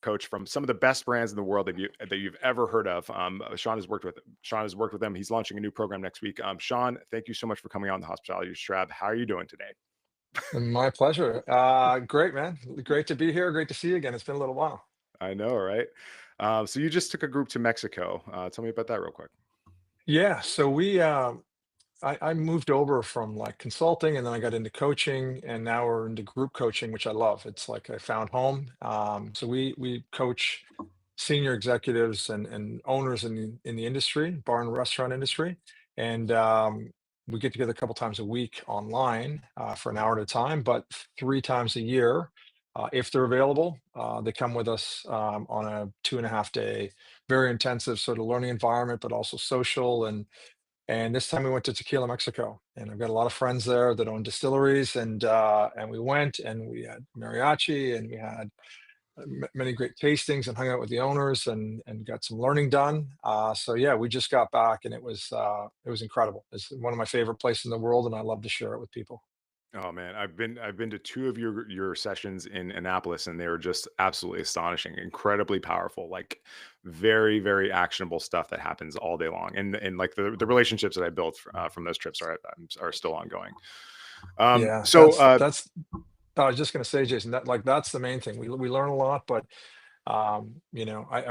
coach from some of the best brands in the world that you've ever heard of. Sean has worked with them. He's launching a new program next week. Sean, thank you so much for coming on the Hospitality Strab. How are you doing today? My pleasure. Great, man. Great to be here. Great to see you again. It's been a little while. I know, right? So you just took a group to Mexico. Tell me about that real quick. Yeah. I moved over from like consulting and then I got into coaching and now we're into group coaching, which I love. It's like I found home. We coach senior executives and owners in the industry, bar and restaurant industry. And we get together a couple times a week online for an hour at a time, but 3 times a year, if they're available, they come with us on a 2.5 day, very intensive sort of learning environment, but also social. And this time we went to Tequila, Mexico, and I've got a lot of friends there that own distilleries, and we went and we had mariachi and we had many great tastings and hung out with the owners and got some learning done. So yeah, we just got back and it was incredible. It's one of my favorite places in the world, and I love to share it with people. Oh man, I've been to two of your sessions in Annapolis, and they were just absolutely astonishing, incredibly powerful, like very actionable stuff that happens all day long, and like the relationships that I built from those trips are still ongoing. Um, Yeah, so uh, that's. I was just going to say, Jason, that like that's the main thing. We learn a lot, but I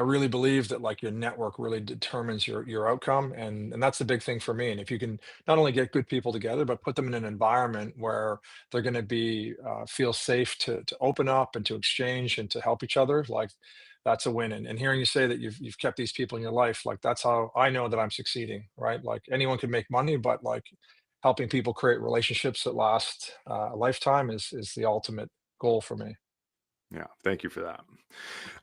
really believe that like your network really determines your outcome, and that's the big thing for me. And if you can not only get good people together but put them in an environment where they're going to be feel safe to open up and to exchange and to help each other, like that's a win. And hearing you say that you've kept these people in your life, like that's how I know that I'm succeeding, right? Like anyone can make money, but like helping people create relationships that last a lifetime is the ultimate goal for me. yeah, thank you for that.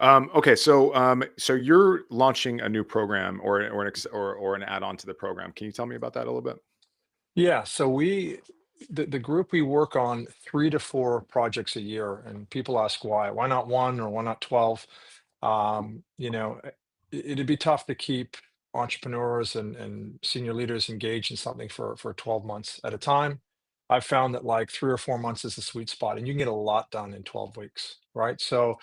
Okay, so you're launching a new program or an add-on to the program. Can you tell me about that a little bit? Yeah, so the group we work on 3 to 4 projects a year, and people ask why. Why not one or why not 12? It'd be tough to keep entrepreneurs and senior leaders engaged in something for 12 months at a time. I've found that like 3 or 4 months is the sweet spot, and you can get a lot done in 12 weeks, right? So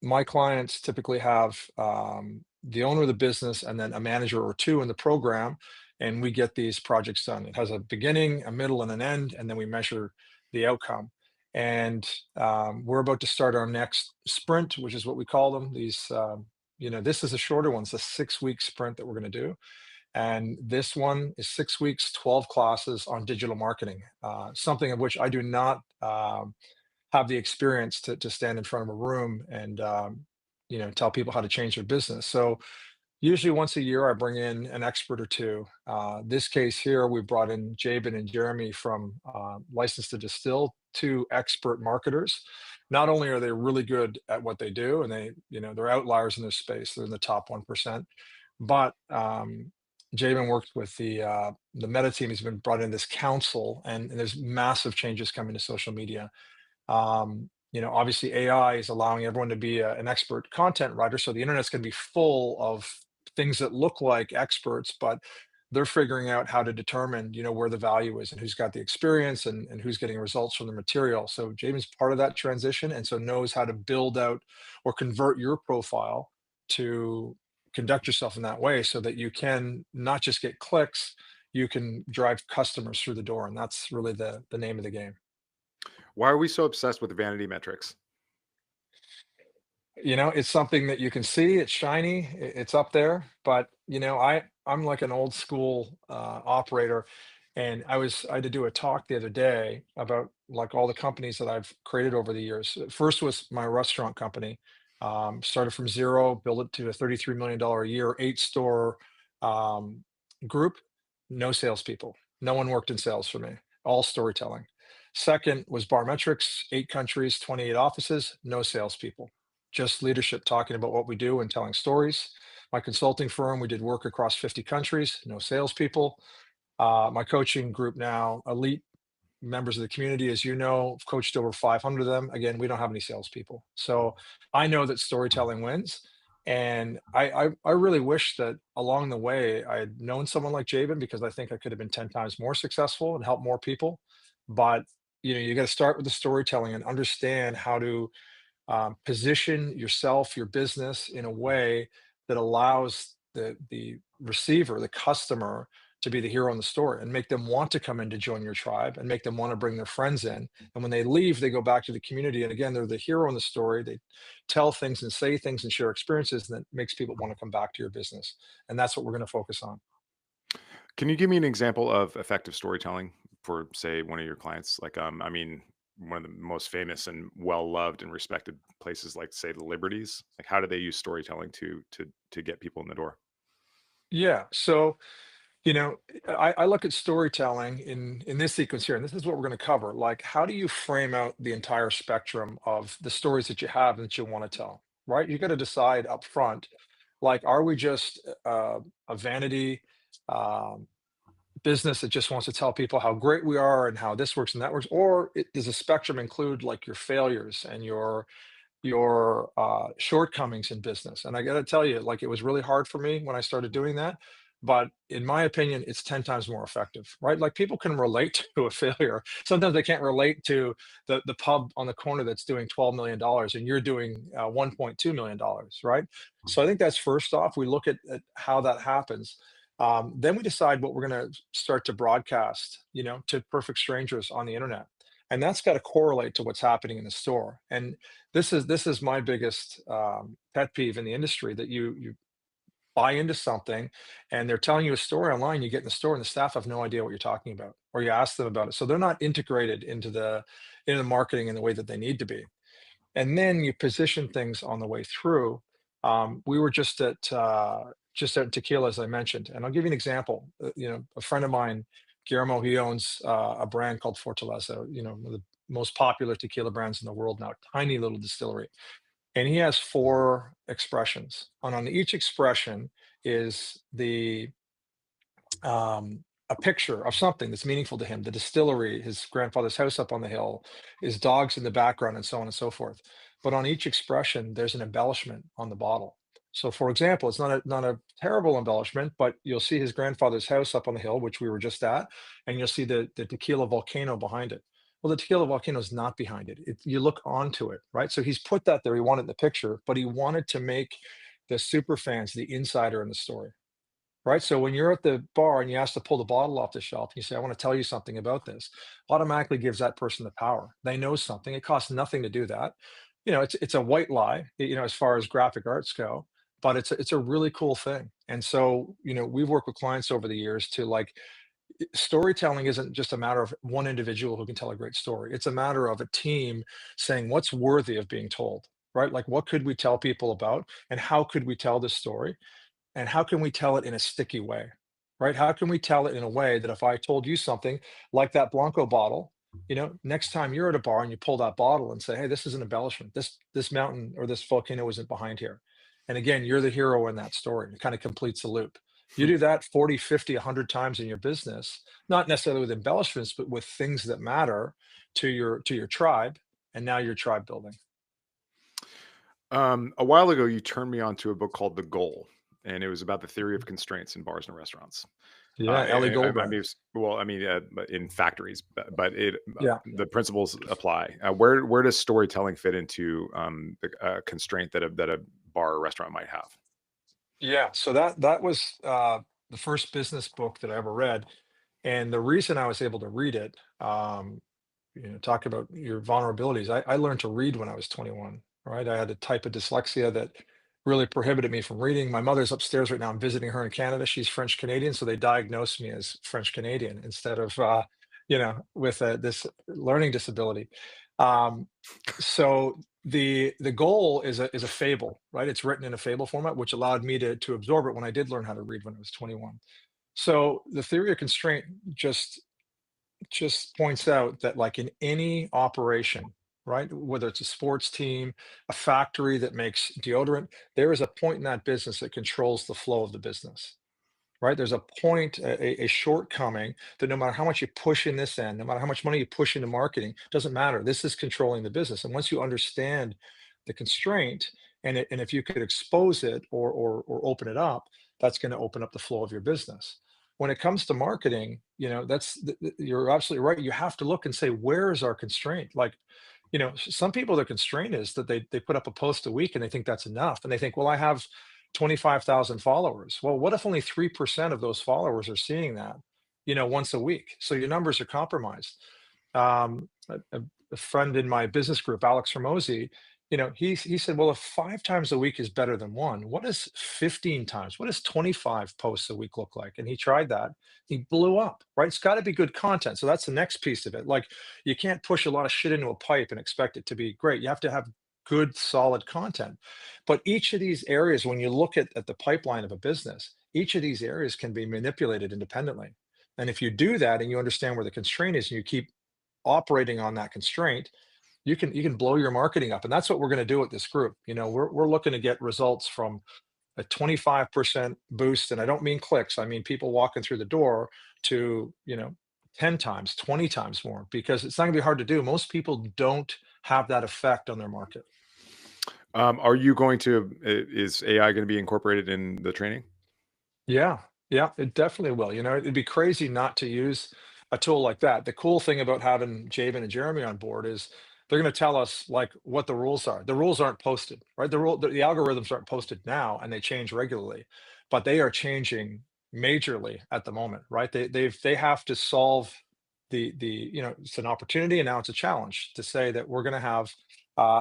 my clients typically have the owner of the business and then a manager or two in the program, and we get these projects done. It has a beginning, a middle, and an end, and then we measure the outcome. And we're about to start our next sprint, which is what we call them. This is a shorter one. It's a 6 week sprint that we're going to do. And this one is 6 weeks, 12 classes on digital marketing, something of which I do not have the experience to stand in front of a room and tell people how to change their business. So usually once a year, I bring in an expert or two. This case here, we brought in Jabin and Jeremy from License to Distill, two expert marketers. Not only are they really good at what they do, and they're outliers in their space, they're in the top 1%, but Jabin worked with the Meta team. He's been brought in this council, and there's massive changes coming to social media. Obviously AI is allowing everyone to be an expert content writer, so the internet's going to be full of things that look like experts, but they're figuring out how to determine where the value is and who's got the experience and who's getting results from the material. So James part of that transition, and so knows how to build out or convert your profile to conduct yourself in that way so that you can not just get clicks, you can drive customers through the door, and that's really the name of the game. Why are we so obsessed with vanity metrics? It's something that you can see, it's shiny, it's up there, but I'm like an old school operator, and I had to do a talk the other day about like all the companies that I've created over the years. First was my restaurant company. Started from zero, built it to a $33 million a year, 8 store um, group. No salespeople. No one worked in sales for me. All storytelling. Second was Barmetrics, 8 countries, 28 offices, no salespeople, just leadership talking about what we do and telling stories. My consulting firm, we did work across 50 countries, no salespeople. My coaching group now, elite members of the community, as you know, I've coached over 500 of them. Again, we don't have any salespeople. So I know that storytelling wins. And I really wish that along the way I had known someone like Jabin, because I think I could have been 10 times more successful and helped more people. But you got to start with the storytelling and understand how to position yourself, your business in a way that allows the receiver, the customer, to be the hero in the story and make them want to come in to join your tribe and make them want to bring their friends in. And when they leave, they go back to the community. And again, they're the hero in the story. They tell things and say things and share experiences, and that makes people want to come back to your business. And that's what we're going to focus on. Can you give me an example of effective storytelling for, say, one of your clients? Like, I mean, one of the most famous and well loved and respected places, like say the Liberties. Like, how do they use storytelling to get people in the door? Yeah. So, I look at storytelling in this sequence here, and this is what we're going to cover. Like, how do you frame out the entire spectrum of the stories that you have and that you want to tell? Right? You got to decide up front, like, are we just a vanity um, business that just wants to tell people how great we are and how this works and that works, or does the spectrum include like your failures and your shortcomings in business? And I got to tell you, like, it was really hard for me when I started doing that. But in my opinion, it's 10 times more effective, right? Like, people can relate to a failure. Sometimes they can't relate to the pub on the corner that's doing $12 million and you're doing $1.2 million, right? So I think that's first off. We look at how that happens. Then we decide what we're going to start to broadcast, to perfect strangers on the internet. And that's got to correlate to what's happening in the store. And this is my biggest pet peeve in the industry, that you buy into something and they're telling you a story online. You get in the store and the staff have no idea what you're talking about, or you ask them about it, so they're not integrated into the marketing in the way that they need to be. And then you position things on the way through. We were just at Tequila, as I mentioned, and I'll give you an example. A friend of mine, Guillermo, he owns a brand called Fortaleza. One of the most popular tequila brands in the world now. Tiny little distillery, and he has four expressions, and on each expression is a picture of something that's meaningful to him: the distillery, his grandfather's house up on the hill, his dogs in the background, and so on and so forth. But on each expression, there's an embellishment on the bottle. So, for example, it's not a terrible embellishment, but you'll see his grandfather's house up on the hill, which we were just at, and you'll see the tequila volcano behind it. Well, the tequila volcano is not behind it. You look onto it, right? So he's put that there. He wanted the picture, but he wanted to make the super fans the insider in the story. Right? So when you're at the bar and you ask to pull the bottle off the shelf, and you say, "I want to tell you something about this," automatically gives that person the power. They know something. It costs nothing to do that. It's a white lie, as far as graphic arts go, but it's a really cool thing. And so, we've worked with clients over the years to, like, storytelling isn't just a matter of one individual who can tell a great story. It's a matter of a team saying what's worthy of being told, right? Like, what could we tell people about, and how could we tell this story? And how can we tell it in a sticky way, right? How can we tell it in a way that if I told you something like that Blanco bottle, next time you're at a bar and you pull that bottle and say, "Hey, this is an embellishment. This mountain or this volcano isn't behind here." And again, you're the hero in that story. It kind of completes the loop. You do that 40, 50, 100 times in your business, not necessarily with embellishments, but with things that matter to your tribe, and now you're tribe building. A while ago, you turned me on to a book called The Goal, and it was about the theory of constraints in bars and restaurants. Yeah, Ellie I mean, Goldberg. well, I mean, but in factories, but Yeah. the principles apply. Where does storytelling fit into the constraint that a bar or restaurant might have? Yeah, so that was the first business book that I ever read, and the reason I was able to read it, talk about your vulnerabilities. I learned to read when I was 21. Right, I had a type of dyslexia that really prohibited me from reading. My mother's upstairs right now. I'm visiting her in Canada. She's French Canadian, so they diagnosed me as French Canadian instead of with this learning disability. Um, so the goal is a fable, right? It's written in a fable format, which allowed me to absorb it when I did learn how to read when I was 21. So the theory of constraint just points out that, like, in any operation, right, whether it's a sports team, a factory that makes deodorant, there is a point in that business that controls the flow of the business. Right? There's a point, a shortcoming, that no matter how much you push in this end, no matter how much money you push into marketing, doesn't matter. This is controlling the business. And once you understand the constraint, and if you could expose it or open it up, that's going to open up the flow of your business. When it comes to marketing, you're absolutely right. You have to look and say, where is our constraint? Like, Some people, their constraint is that they put up a post a week and they think that's enough. And they think, well, I have 25,000 followers. Well, what if only 3% of those followers are seeing that, once a week? So your numbers are compromised. A friend in my business group, Alex Ramosi, he said, well, if 5 times a week is better than one, what does 15 times, what does 25 posts a week look like? And he tried that. He blew up, right? It's got to be good content. So that's the next piece of it. Like, you can't push a lot of shit into a pipe and expect it to be great. You have to have good, solid content. But each of these areas, when you look at the pipeline of a business, each of these areas can be manipulated independently. And if you do that and you understand where the constraint is and you keep operating on that constraint, you can blow your marketing up. And that's what we're going to do with this group. We're looking to get results from a 25% boost. And I don't mean clicks, I mean people walking through the door to, 10 times, 20 times more, because it's not going to be hard to do. Most people don't have that effect on their market. Are you going to is AI going to be incorporated in the training? Yeah, yeah, it definitely will. It'd be crazy not to use a tool like that. The cool thing about having Jabin and Jeremy on board is they're going to tell us like what the rules are. The rules aren't posted, right? The algorithms aren't posted now, and they change regularly, but they are changing majorly at the moment, right? They have to solve it's an opportunity and now it's a challenge to say that we're going to have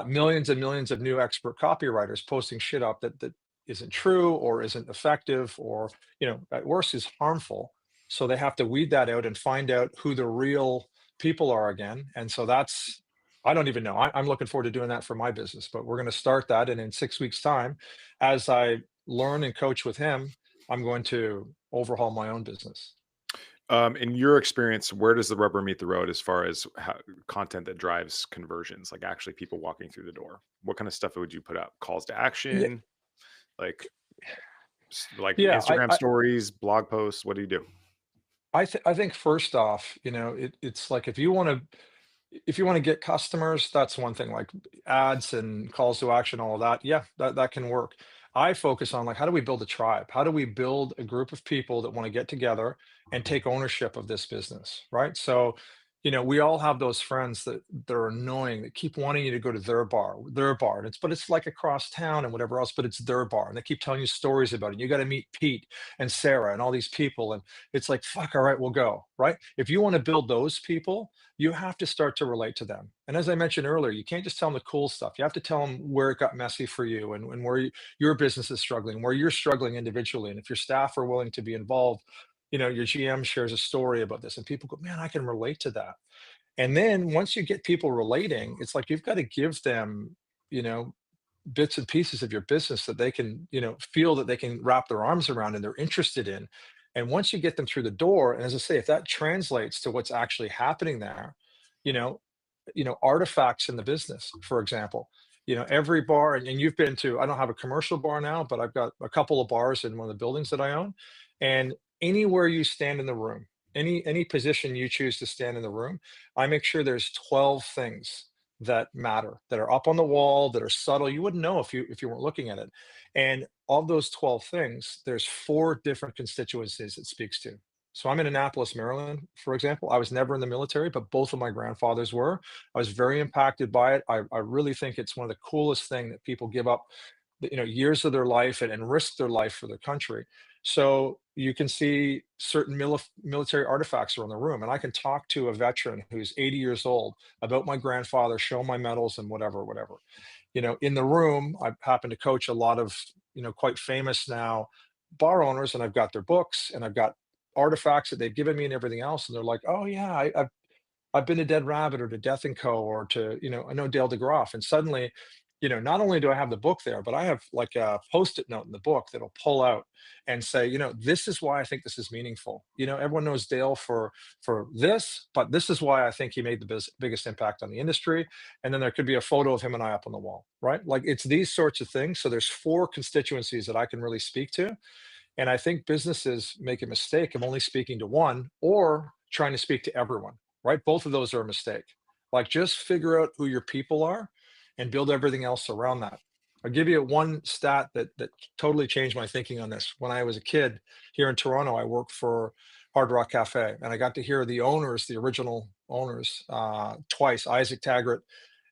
millions and millions of new expert copywriters posting shit up that isn't true or isn't effective or at worst is harmful. So they have to weed that out and find out who the real people are again. And so that's, I don't even know. I'm looking forward to doing that for my business, but we're going to start that. And in 6 weeks time, as I learn and coach with him, I'm going to overhaul my own business. In your experience, where does the rubber meet the road as far as content that drives conversions, like actually people walking through the door? What kind of stuff would you put up? Calls to Yeah, action, like like yeah. Instagram stories, blog posts. What do you do? I think first off, it's like if you want to get customers, that's one thing. Like ads and calls to action, all of that. Yeah, that can work. I focus on like how do we build a tribe? How do we build a group of people that want to get together and take ownership of this business, right? So, we all have those friends that they're annoying that keep wanting you to go to their bar, and it's like across town and whatever else, but it's their bar, and they keep telling you stories about it. You got to meet Pete and Sarah and all these people, and it's like fuck. All right, we'll go. Right? If you want to build those people, you have to start to relate to them. And as I mentioned earlier, you can't just tell them the cool stuff. You have to tell them where it got messy for you and where your business is struggling, where you're struggling individually. And if your staff are willing to be involved, your GM shares a story about this and people go, man, I can relate to that. And then once you get people relating, it's like you've got to give them, you know, bits and pieces of your business that they can, feel that they can wrap their arms around and they're interested in. And once you get them through the door, and as I say, if that translates to what's actually happening there, you know, artifacts in the business, for example, every bar, and you've been to, I don't have a commercial bar now, but I've got a couple of bars in one of the buildings that I own. And anywhere you stand in the room, any position you choose to stand in the room, I make sure there's 12 things that matter, that are up on the wall, that are subtle. You wouldn't know if you weren't looking at it. And of those 12 things, there's four different constituencies it speaks to. So I'm in Annapolis, Maryland, for example. I was never in the military, but both of my grandfathers were. I was very impacted by it. I really think it's one of the coolest thing that people give up, years of their life and risk their life for their country. So you can see certain military artifacts around the room, and I can talk to a veteran who's 80 years old about my grandfather, show my medals and whatever, whatever. In the room, I happen to coach a lot of, quite famous now bar owners, and I've got their books and I've got artifacts that they've given me and everything else. And they're like, oh yeah, I've been to Dead Rabbit or to Death and Co. or to, I know Dale DeGroff. And suddenly, not only do I have the book there, but I have like a post-it note in the book that'll pull out and say, this is why I think this is meaningful. Everyone knows Dale for this, but this is why I think he made the biggest impact on the industry. And then there could be a photo of him and I up on the wall, right? Like it's these sorts of things. So there's four constituencies that I can really speak to. And I think businesses make a mistake of only speaking to one or trying to speak to everyone, right? Both of those are a mistake. Like just figure out who your people are and build everything else around that. I'll give you one stat that totally changed my thinking on this. When I was a kid here in Toronto, I worked for Hard Rock Cafe, and I got to hear the owners, the original owners, twice, Isaac Taggart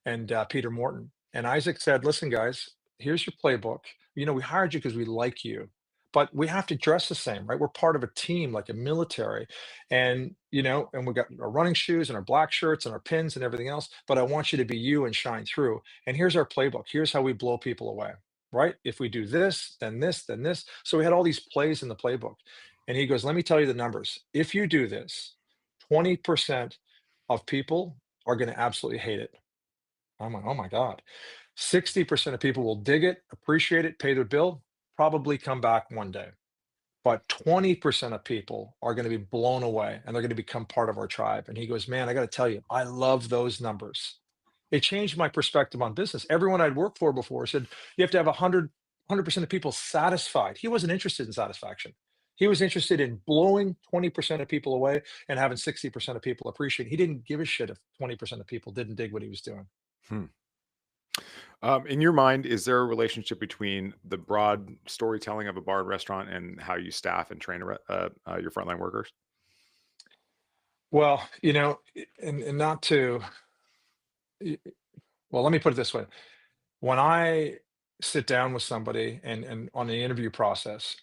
and Peter Morton. And Isaac said, "Listen, guys, here's your playbook. We hired you because we like you, but we have to dress the same, right? We're part of a team, like a military, and we got our running shoes and our black shirts and our pins and everything else. But I want you to be you and shine through. And here's our playbook. Here's how we blow people away." Right? If we do this, then this, then this. So we had all these plays in the playbook. And he goes, "Let me tell you the numbers. If you do this, 20% of people are going to absolutely hate it." I'm like, "Oh my God." 60% of people will dig it, appreciate it, pay their bill, probably come back one day. But 20% of people are going to be blown away and they're going to become part of our tribe. And he goes, "Man, I got to tell you, I love those numbers." It changed my perspective on business. Everyone I'd worked for before said, "You have to have 100% of people satisfied." He wasn't interested in satisfaction. He was interested in blowing 20% of people away and having 60% of people appreciate it. He didn't give a shit if 20% of people didn't dig what he was doing. Hmm. In your mind, is there a relationship between the broad storytelling of a bar and restaurant and how you staff and train your frontline workers? Well, and not to, well, let me put it this way. When I sit down with somebody and on the interview process,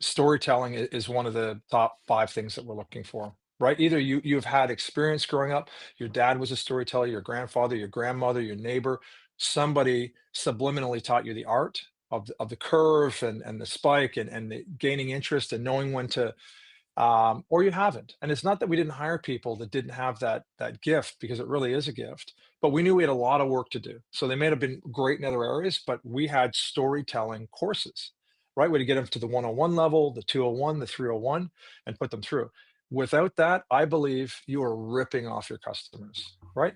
storytelling is one of the top 5 things that we're looking for, right? Either you've had experience growing up, your dad was a storyteller, your grandfather, your grandmother, your neighbor, somebody subliminally taught you the art of the curve and the spike and the gaining interest and knowing when to or you haven't. And it's not that we didn't hire people that didn't have that gift, because it really is a gift. But we knew we had a lot of work to do. So they may have been great in other areas, but we had storytelling courses, right? We had to get them to the 101 level, the 201, the 301, and put them through. Without that, I believe you are ripping off your customers, right?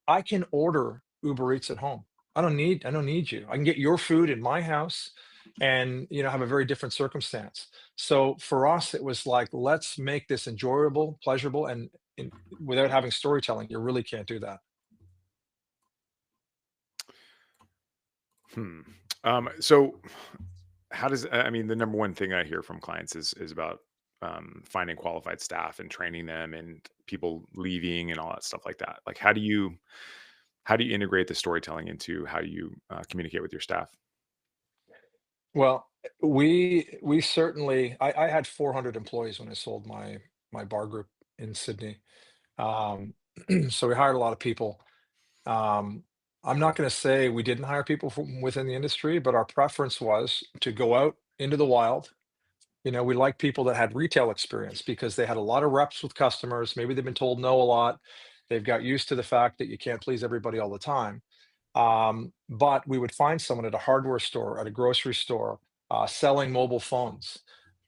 I can order Uber Eats at home. I don't need you. I can get your food in my house and have a very different circumstance. So for us, it was like, let's make this enjoyable, pleasurable, and without having storytelling, you really can't do that. Hmm. So how does I mean, the number one thing I hear from clients is about finding qualified staff and training them and people leaving and all that stuff like that. Like, how do you integrate the storytelling into how you communicate with your staff? Well, we certainly, I had 400 employees when I sold my bar group in Sydney. Um, so we hired a lot of people. Um, I'm not going to say we didn't hire people from within the industry, but our preference was to go out into the wild. We like people that had retail experience because they had a lot of reps with customers. Maybe they've been told no a lot. They've got used to the fact that you can't please everybody all the time. But we would find someone at a hardware store, at a grocery store, selling mobile phones,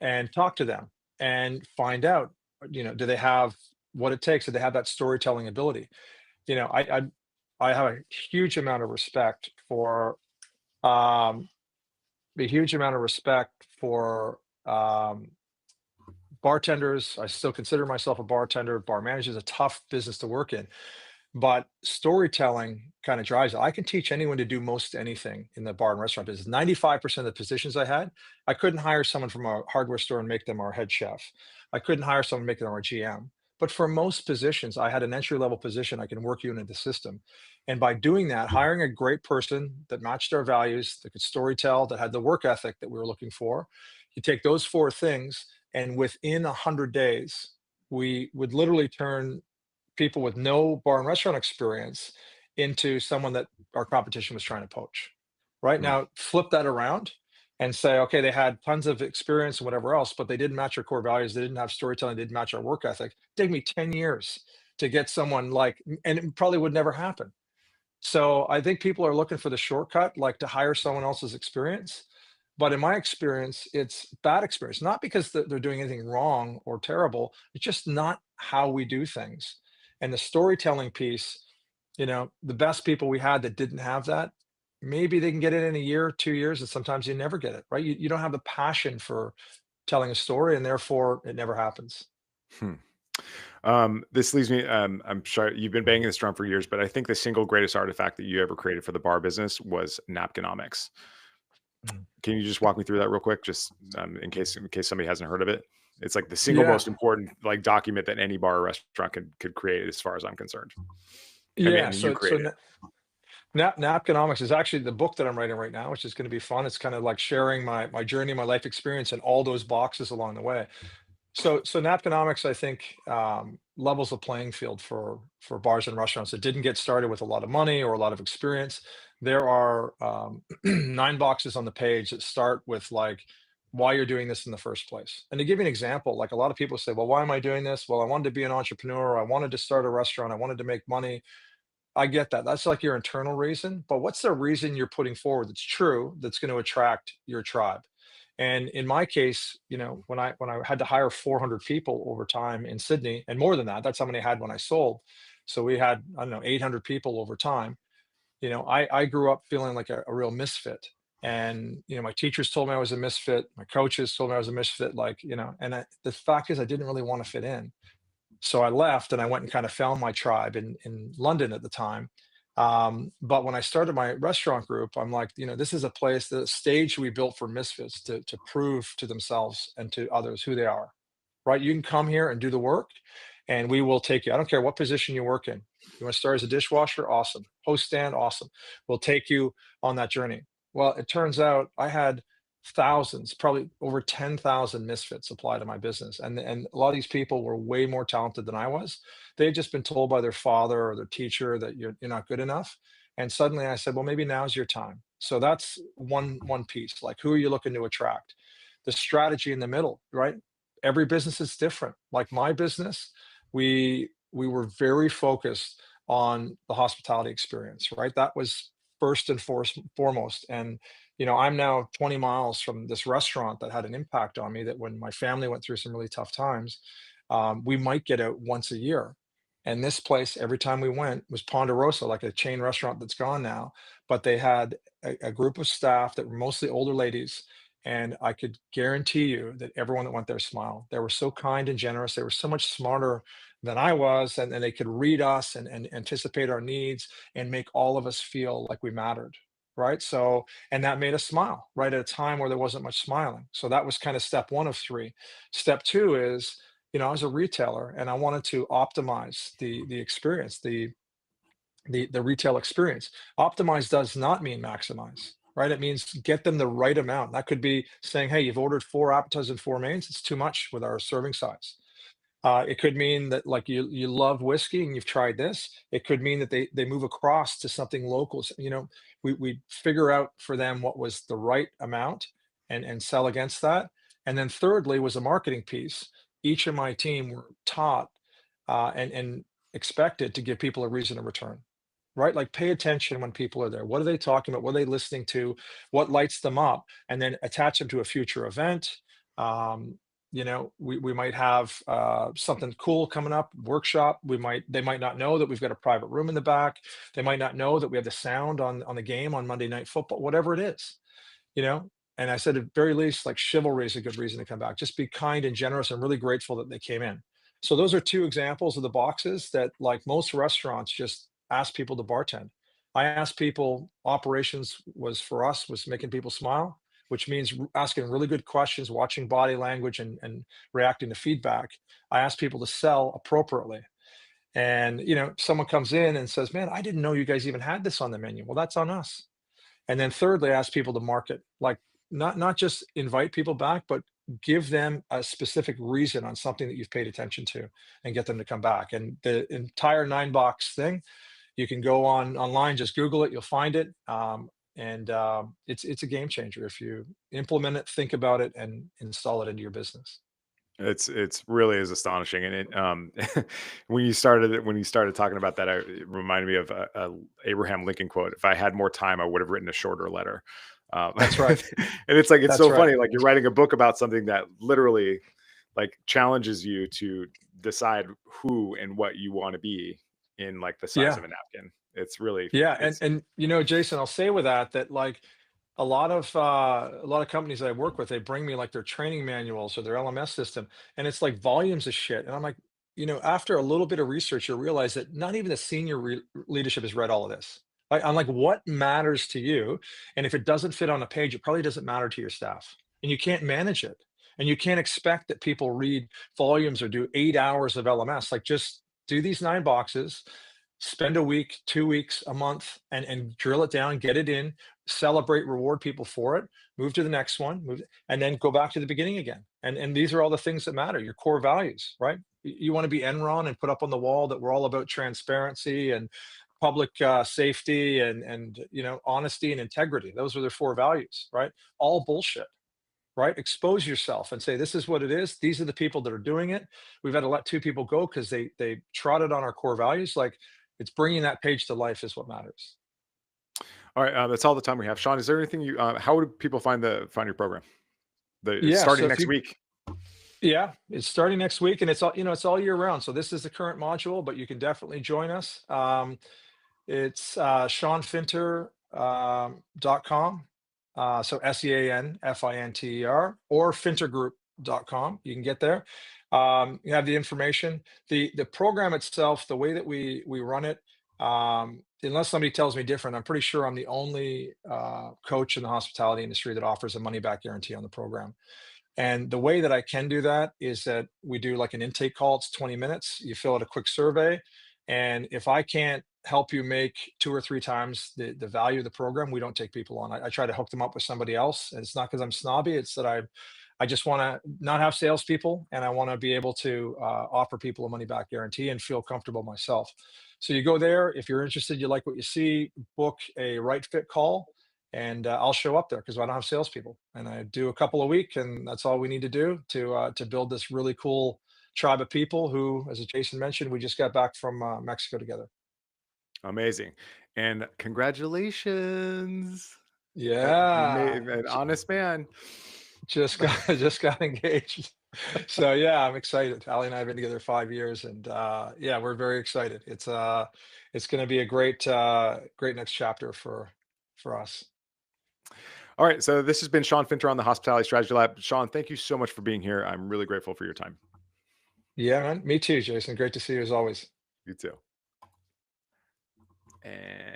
and talk to them and find out, do they have what it takes? Do they have that storytelling ability? You know, I I, I have a huge amount of respect for um, a huge amount of respect for bartenders. I still consider myself a bartender. Bar manager is a tough business to work in, but storytelling kind of drives it. I can teach anyone to do most anything in the bar and restaurant business. 95% of the positions I had, I couldn't hire someone from a hardware store and make them our head chef. I couldn't hire someone and make them our GM. But for most positions, I had an entry level position. I can work you into the system. And by doing that, hiring a great person that matched our values, that could storytell, that had the work ethic that we were looking for, you take those 4 things, and within 100 days, we would literally turn people with no bar and restaurant experience into someone that our competition was trying to poach. Right Hmm. now, flip that around and say, okay, they had tons of experience and whatever else, but they didn't match our core values. They didn't have storytelling. They didn't match our work ethic. Take me 10 years to get someone like, and it probably would never happen. So I think people are looking for the shortcut, like to hire someone else's experience. But in my experience, it's bad experience, not because they're doing anything wrong or terrible. It's just not how we do things. And the storytelling piece, the best people we had that didn't have that, maybe they can get it in a year, 2 years, and sometimes you never get it, right? You don't have the passion for telling a story, and therefore it never happens. Hmm. This leaves me. I'm sure you've been banging this drum for years, but I think the single greatest artifact that you ever created for the bar business was napkinomics. Mm. Can you just walk me through that real quick, just in case somebody hasn't heard of it? It's like the single Yeah. most important like document that any bar or restaurant could create, as far as I'm concerned. Yeah, and you so created it. Napconomics is actually the book that I'm writing right now, which is gonna be fun. It's kind of like sharing my journey, my life experience, and all those boxes along the way. So Napconomics, I think, levels the playing field for bars and restaurants that didn't get started with a lot of money or a lot of experience. There are 9 boxes on the page that start with like why you're doing this in the first place. And to give you an example, like a lot of people say, "Well, why am I doing this?" Well, I wanted to be an entrepreneur. I wanted to start a restaurant. I wanted to make money. I get that. That's like your internal reason, but what's the reason you're putting forward that's true, that's going to attract your tribe? And in my case, when I had to hire 400 people over time in Sydney, and more than that, that's how many I had when I sold. So we had, I don't know, 800 people over time. I grew up feeling like a real misfit. And my teachers told me I was a misfit. My coaches told me I was a misfit. The fact is, I didn't really want to fit in. So I left and I went and kind of found my tribe in London at the time. But when I started my restaurant group, I'm like, this is a place, the stage we built for misfits to prove to themselves and to others who they are. Right? You can come here and do the work, and we will take you. I don't care what position you work in. You want to start as a dishwasher? Awesome. Host stand? Awesome. We'll take you on that journey. Well, it turns out I had thousands, probably over 10,000 misfits apply to my business. And a lot of these people were way more talented than I was. They had just been told by their father or their teacher that you're not good enough. And suddenly I said, well, maybe now's your time. So that's one piece. Like, who are you looking to attract? The strategy in the middle, right? Every business is different. Like my business, we were very focused on the hospitality experience, right? That was first and foremost. And I'm now 20 miles from this restaurant that had an impact on me, that when my family went through some really tough times, we might get out once a year. And this place, every time we went, was Ponderosa, like a chain restaurant that's gone now. But they had a group of staff that were mostly older ladies. And I could guarantee you that everyone that went there smiled. They were so kind and generous. They were so much smarter than I was. And they could read us and anticipate our needs and make all of us feel like we mattered. Right. So, and that made us smile right at a time where there wasn't much smiling. So that was kind of step one of three. Step two is, I was a retailer and I wanted to optimize the experience, the retail experience. Optimize does not mean maximize, right? It means get them the right amount. That could be saying, hey, you've ordered 4 appetizers and 4 mains. It's too much with our serving size. It could mean that like you love whiskey and you've tried this. It could mean that they move across to something local. We figure out for them what was the right amount and sell against that. And then thirdly was a marketing piece. Each of my team were taught and expected to give people a reason to return. Right? Like pay attention when people are there. What are they talking about? What are they listening to? What lights them up? And then attach them to a future event. We might have something cool coming up, workshop. They might not know that we've got a private room in the back. They might not know that we have the sound on the game on Monday Night Football, whatever it is, you know. And I said at very least, like chivalry is a good reason to come back. Just be kind and generous and really grateful that they came in. So those are two examples of the boxes that, like most restaurants, just ask people to bartend. I ask people, operations was for us was making people smile, which means asking really good questions, watching body language, and reacting to feedback. I ask people to sell appropriately. And someone comes in and says, "Man, I didn't know you guys even had this on the menu." Well, that's on us. And then thirdly, ask people to market, like not just invite people back, but give them a specific reason on something that you've paid attention to and get them to come back. And the entire 9 box thing, you can go online, just Google it, you'll find it. And it's a game changer if you implement it, think about it, and install it into your business. It's really is astonishing, and when you started talking about that, it reminded me of a Abraham Lincoln quote. If I had more time, I would have written a shorter letter. That's right. And it's That's so right. funny. Like you're writing a book about something that literally like challenges you to decide who and what you want to be in like the size Yeah. of a napkin. It's really Yeah, and it's and Jason, I'll say with that like a lot of companies that I work with, they bring me like their training manuals or their LMS system, and it's like volumes of shit. And I'm like, after a little bit of research, you realize that not even the senior leadership has read all of this. I'm like, what matters to you? And if it doesn't fit on a page, it probably doesn't matter to your staff, and you can't manage it, and you can't expect that people read volumes or do 8 hours of LMS. Like, just do these 9 boxes, spend a week, 2 weeks, a month, and drill it down, get it in, celebrate, reward people for it, move to the next one, move, and then go back to the beginning again. And these are all the things that matter, your core values, right? You want to be Enron and put up on the wall that we're all about transparency and public safety and honesty and integrity. Those are their 4 values, right? All bullshit, right? Expose yourself and say, this is what it is. These are the people that are doing it. We've had to let 2 people go because they trotted on our core values. Like, it's bringing that page to life is what matters. All right, that's all the time we have. Sean, is there anything you? How would people find your program? It's Yeah. So starting if next you, week. yeah, it's starting next week, and it's all year round. So this is the current module, but you can definitely join us. It's seanfinter.com. So SEANFINTER or fintergroup.com. You can get there. You have the information. The program itself, the way that we run it, unless somebody tells me different, I'm pretty sure I'm the only coach in the hospitality industry that offers a money back guarantee on the program. And the way that I can do that is that we do like an intake call. It's 20 minutes. You fill out a quick survey. And if I can't help you make 2 or 3 times the value of the program, we don't take people on. I try to hook them up with somebody else. And it's not because I'm snobby. It's that I just want to not have salespeople, and I want to be able to offer people a money back guarantee and feel comfortable myself. So you go there. If you're interested, you like what you see, book a right fit call, and I'll show up there because I don't have salespeople, and I do a couple a week, and that's all we need to do to build this really cool tribe of people who, as Jason mentioned, we just got back from Mexico together. Amazing, and congratulations. You Yeah, made an honest man. just got just got engaged. So yeah, I'm excited. Ali and I have been together 5 years, and yeah, we're very excited. It's going to be a great next chapter for us. All right, so this has been Sean Finter on the Hospitality Strategy Lab. Sean, thank you so much for being here. I'm really grateful for your time. Yeah, man. Me too, Jason. Great to see you as always. You too. And